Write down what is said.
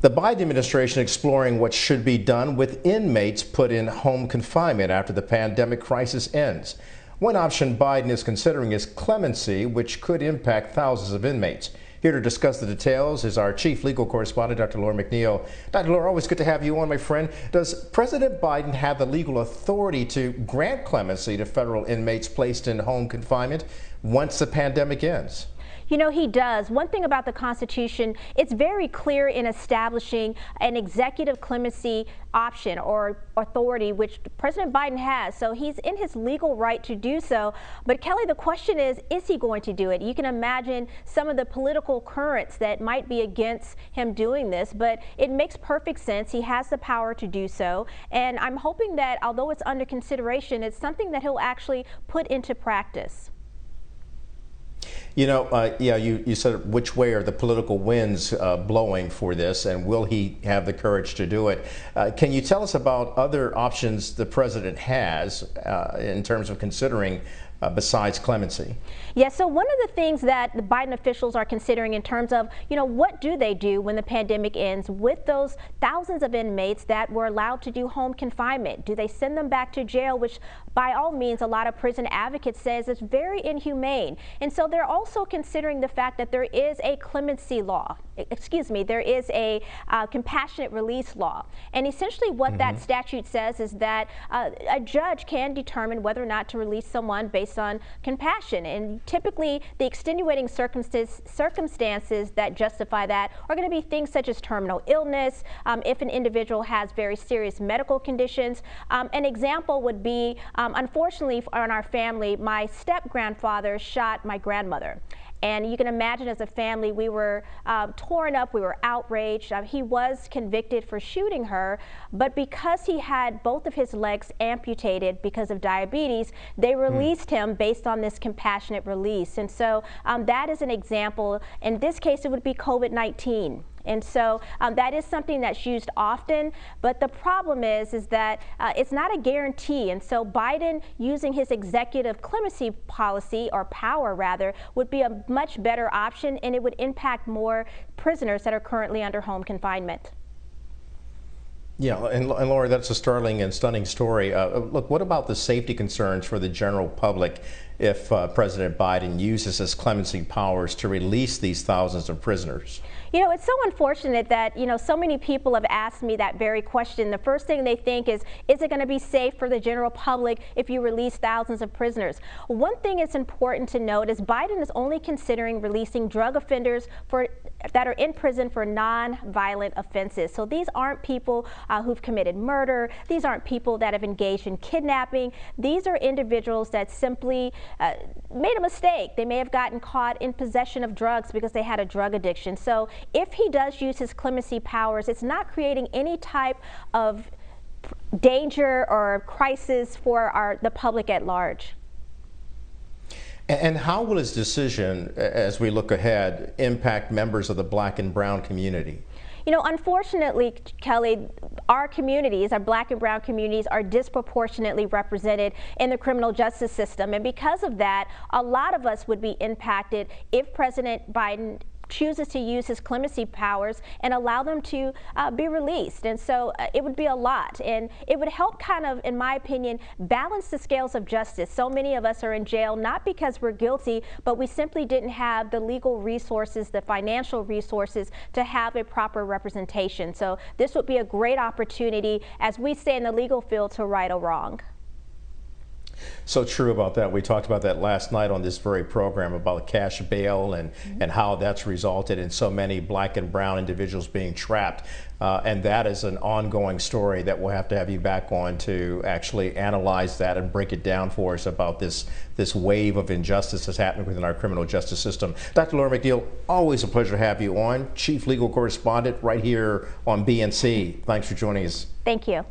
The Biden administration exploring what should be done with inmates put in home confinement after the pandemic crisis ends. One option Biden is considering is clemency, which could impact thousands of inmates. Here to discuss the details is our chief legal correspondent, Dr. Laura McNeal. Dr. Laura, always good to have you on, my friend. Does President Biden have the legal authority to grant clemency to federal inmates placed in home confinement once the pandemic ends? You know, he does. One thing about the Constitution, it's very clear in establishing an executive clemency option or authority, which President Biden has. So he's in his legal right to do so. But Kelly, the question is he going to do it? You can imagine some of the political currents that might be against him doing this, but it makes perfect sense. He has the power to do so. And I'm hoping that although it's under consideration, it's something that he'll actually put into practice. You know, you said which way are the political winds blowing for this, and will he have the courage to do it? Can you tell us about other options the president has in terms of considering besides clemency? Yeah, so one of the things that the Biden officials are considering in terms of, what do they do when the pandemic ends with those thousands of inmates that were allowed to do home confinement? Do they send them back to jail, which by all means a lot of prison advocates says is very inhumane. And so they're also considering the fact that there is a clemency law. There is a compassionate release law. And essentially what that statute says is that a judge can determine whether or not to release someone based on compassion. And typically the extenuating circumstances that justify that are going to be things such as terminal illness, if an individual has very serious medical conditions. An example would be, unfortunately in our family, my step-grandfather shot my grandmother. And you can imagine as a family, we were torn up, we were outraged. He was convicted for shooting her, but because he had both of his legs amputated because of diabetes, they released him based on this compassionate release. And so that is an example. In this case, it would be COVID-19. And so that is something that's used often, but the problem is that it's not a guarantee. And so Biden using his executive clemency policy, or power rather, would be a much better option, and it would impact more prisoners that are currently under home confinement. Yeah, and Laura, that's a startling and stunning story. Look, what about the safety concerns for the general public if President Biden uses his clemency powers to release these thousands of prisoners? It's so unfortunate that, so many people have asked me that very question. The first thing they think is it going to be safe for the general public if you release thousands of prisoners? One thing it's important to note is Biden is only considering releasing drug offenders that are in prison for non-violent offenses. So these aren't people who've committed murder. These aren't people that have engaged in kidnapping. These are individuals that simply made a mistake. They may have gotten caught in possession of drugs because they had a drug addiction. So if he does use his clemency powers, it's not creating any type of danger or crisis for the public at large. And how will his decision, as we look ahead, impact members of the Black and brown community? Unfortunately, Kelly, our communities, our Black and brown communities, are disproportionately represented in the criminal justice system. And because of that, a lot of us would be impacted if President Biden chooses to use his clemency powers and allow them to be released. And so it would be a lot, and it would help kind of, in my opinion, balance the scales of justice. So many of us are in jail not because we're guilty, but we simply didn't have the legal resources, the financial resources to have a proper representation. So this would be a great opportunity, as we say in the legal field, to right a wrong. So true about that. We talked about that last night on this very program about cash bail and how that's resulted in so many Black and brown individuals being trapped. And that is an ongoing story that we'll have to have you back on to actually analyze that and break it down for us about this wave of injustice that's happening within our criminal justice system. Dr. Laura McNeal, always a pleasure to have you on. Chief Legal Correspondent right here on BNC. Thanks for joining us. Thank you.